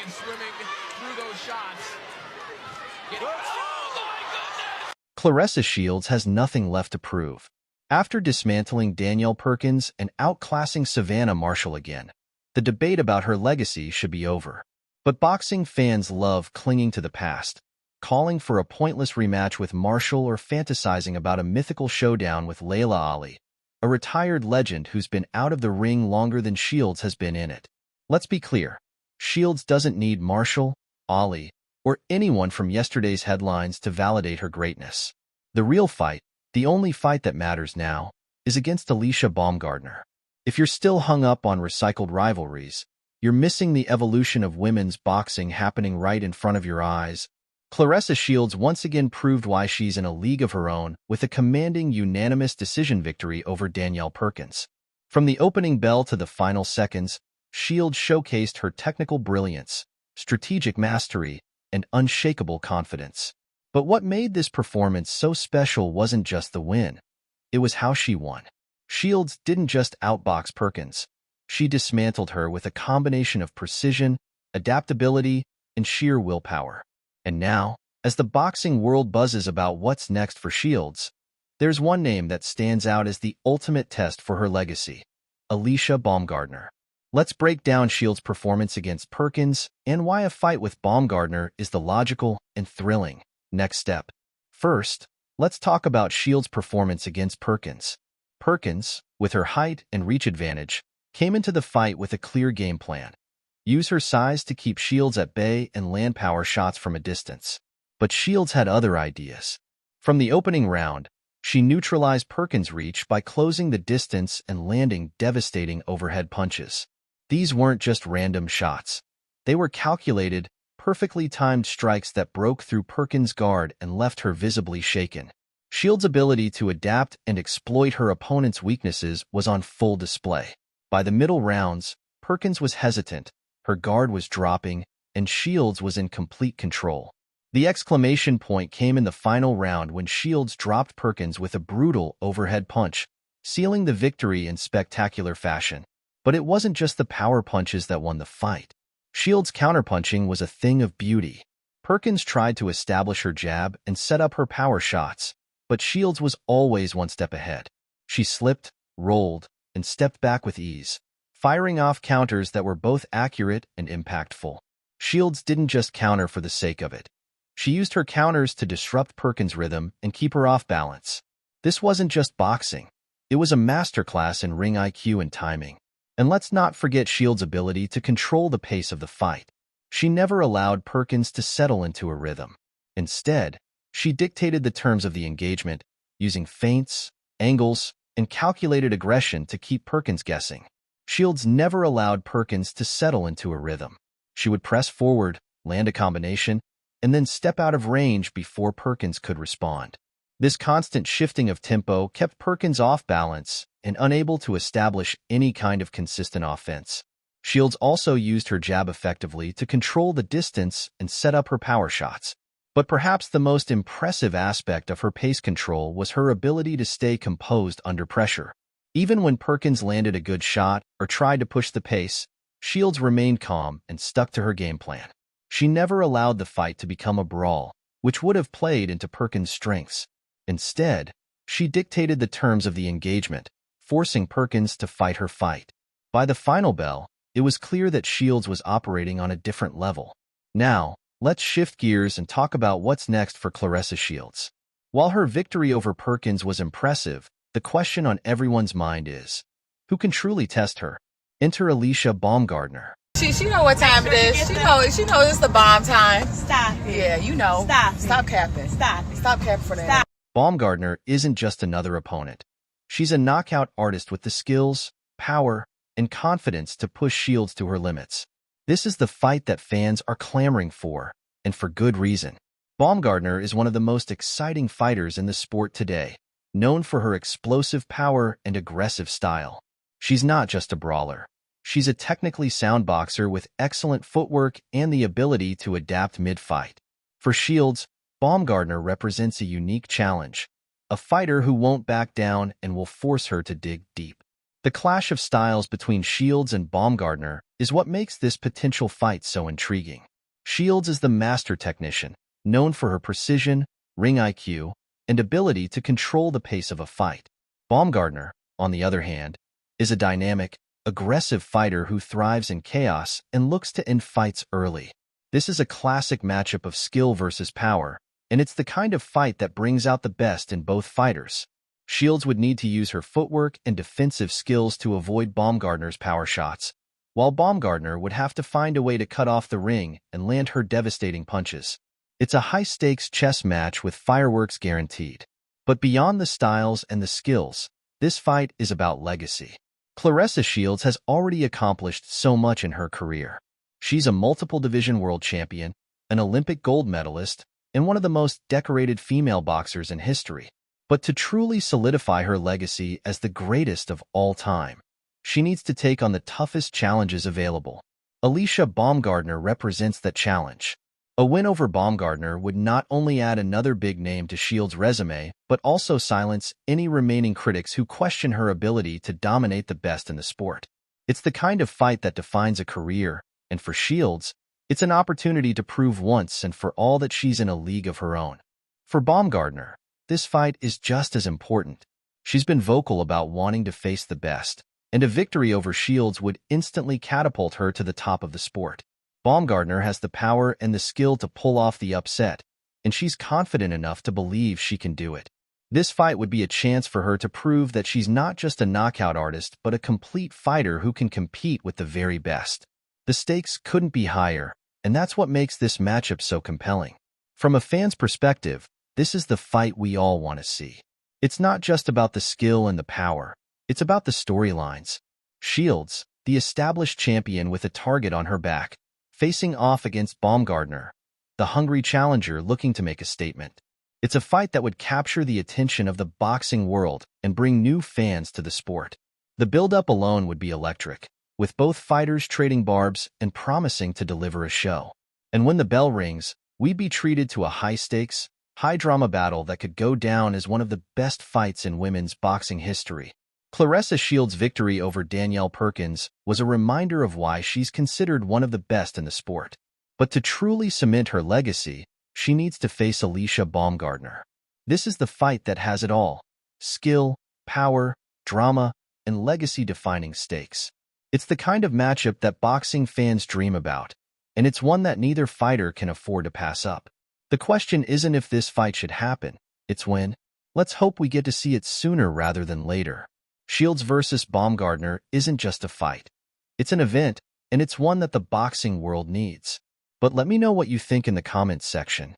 and swimming through those shots. Oh my goodness! Claressa Shields has nothing left to prove. After dismantling Danielle Perkins and outclassing Savannah Marshall again, the debate about her legacy should be over. But boxing fans love clinging to the past, calling for a pointless rematch with Marshall or fantasizing about a mythical showdown with Laila Ali, a retired legend who's been out of the ring longer than Shields has been in it. Let's be clear, Shields doesn't need Marshall, Ali, or anyone from yesterday's headlines to validate her greatness. The real fight, the only fight that matters now, is against Alycia Baumgardner. If you're still hung up on recycled rivalries, you're missing the evolution of women's boxing happening right in front of your eyes. Claressa Shields once again proved why she's in a league of her own with a commanding unanimous decision victory over Danielle Perkins. From the opening bell to the final seconds, Shields showcased her technical brilliance, strategic mastery, and unshakable confidence. But what made this performance so special wasn't just the win. It was how she won. Shields didn't just outbox Perkins. She dismantled her with a combination of precision, adaptability, and sheer willpower. And now, as the boxing world buzzes about what's next for Shields, there's one name that stands out as the ultimate test for her legacy: Alycia Baumgardner. Let's break down Shields' performance against Perkins and why a fight with Baumgardner is the logical and thrilling next step. First, let's talk about Shields' performance against Perkins. Perkins, with her height and reach advantage, came into the fight with a clear game plan. Use her size to keep Shields at bay and land power shots from a distance. But Shields had other ideas. From the opening round, she neutralized Perkins' reach by closing the distance and landing devastating overhead punches. These weren't just random shots. They were calculated, perfectly timed strikes that broke through Perkins' guard and left her visibly shaken. Shields' ability to adapt and exploit her opponent's weaknesses was on full display. By the middle rounds, Perkins was hesitant, her guard was dropping, and Shields was in complete control. The exclamation point came in the final round when Shields dropped Perkins with a brutal overhead punch, sealing the victory in spectacular fashion. But it wasn't just the power punches that won the fight. Shields' counterpunching was a thing of beauty. Perkins tried to establish her jab and set up her power shots, but Shields was always one step ahead. She slipped, rolled, and stepped back with ease, firing off counters that were both accurate and impactful. Shields didn't just counter for the sake of it. She used her counters to disrupt Perkins' rhythm and keep her off balance. This wasn't just boxing. It was a masterclass in ring IQ and timing. And let's not forget Shields' ability to control the pace of the fight. She never allowed Perkins to settle into a rhythm. Instead, she dictated the terms of the engagement, using feints, angles, and calculated aggression to keep Perkins guessing. Shields never allowed Perkins to settle into a rhythm. She would press forward, land a combination, and then step out of range before Perkins could respond. This constant shifting of tempo kept Perkins off balance and unable to establish any kind of consistent offense. Shields also used her jab effectively to control the distance and set up her power shots. But perhaps the most impressive aspect of her pace control was her ability to stay composed under pressure. Even when Perkins landed a good shot or tried to push the pace, Shields remained calm and stuck to her game plan. She never allowed the fight to become a brawl, which would have played into Perkins' strengths. Instead, she dictated the terms of the engagement, forcing Perkins to fight her fight. By the final bell, it was clear that Shields was operating on a different level. Now, let's shift gears and talk about what's next for Claressa Shields. While her victory over Perkins was impressive, the question on everyone's mind is, who can truly test her? Enter Alycia Baumgardner. She know what time it is. She know it's the bomb time. Stop it. Yeah, you know. Stop capping. Stop it. Stop capping for that. Stop. Baumgardner isn't just another opponent. She's a knockout artist with the skills, power, and confidence to push Shields to her limits. This is the fight that fans are clamoring for, and for good reason. Baumgardner is one of the most exciting fighters in the sport today, known for her explosive power and aggressive style. She's not just a brawler. She's a technically sound boxer with excellent footwork and the ability to adapt mid-fight. For Shields, Baumgardner represents a unique challenge, a fighter who won't back down and will force her to dig deep. The clash of styles between Shields and Baumgardner is what makes this potential fight so intriguing. Shields is the master technician, known for her precision, ring IQ, and ability to control the pace of a fight. Baumgardner, on the other hand, is a dynamic, aggressive fighter who thrives in chaos and looks to end fights early. This is a classic matchup of skill versus power, and it's the kind of fight that brings out the best in both fighters. Shields would need to use her footwork and defensive skills to avoid Baumgardner's power shots, while Baumgardner would have to find a way to cut off the ring and land her devastating punches. It's a high-stakes chess match with fireworks guaranteed. But beyond the styles and the skills, this fight is about legacy. Claressa Shields has already accomplished so much in her career. She's a multiple division world champion, an Olympic gold medalist, and one of the most decorated female boxers in history. But to truly solidify her legacy as the greatest of all time, she needs to take on the toughest challenges available. Alycia Baumgardner represents that challenge. A win over Baumgardner would not only add another big name to Shields' resume, but also silence any remaining critics who question her ability to dominate the best in the sport. It's the kind of fight that defines a career, and for Shields, it's an opportunity to prove once and for all that she's in a league of her own. For Baumgardner, this fight is just as important. She's been vocal about wanting to face the best, and a victory over Shields would instantly catapult her to the top of the sport. Baumgardner has the power and the skill to pull off the upset, and she's confident enough to believe she can do it. This fight would be a chance for her to prove that she's not just a knockout artist but a complete fighter who can compete with the very best. The stakes couldn't be higher, and that's what makes this matchup so compelling. From a fan's perspective, this is the fight we all want to see. It's not just about the skill and the power, it's about the storylines. Shields, the established champion with a target on her back, facing off against Baumgardner, the hungry challenger looking to make a statement. It's a fight that would capture the attention of the boxing world and bring new fans to the sport. The build-up alone would be electric, with both fighters trading barbs and promising to deliver a show. And when the bell rings, we'd be treated to a high-stakes, high-drama battle that could go down as one of the best fights in women's boxing history. Claressa Shields' victory over Danielle Perkins was a reminder of why she's considered one of the best in the sport. But to truly cement her legacy, she needs to face Alycia Baumgardner. This is the fight that has it all: skill, power, drama, and legacy-defining stakes. It's the kind of matchup that boxing fans dream about, and it's one that neither fighter can afford to pass up. The question isn't if this fight should happen, it's when. Let's hope we get to see it sooner rather than later. Shields versus Baumgardner isn't just a fight. It's an event, and it's one that the boxing world needs. But let me know what you think in the comments section.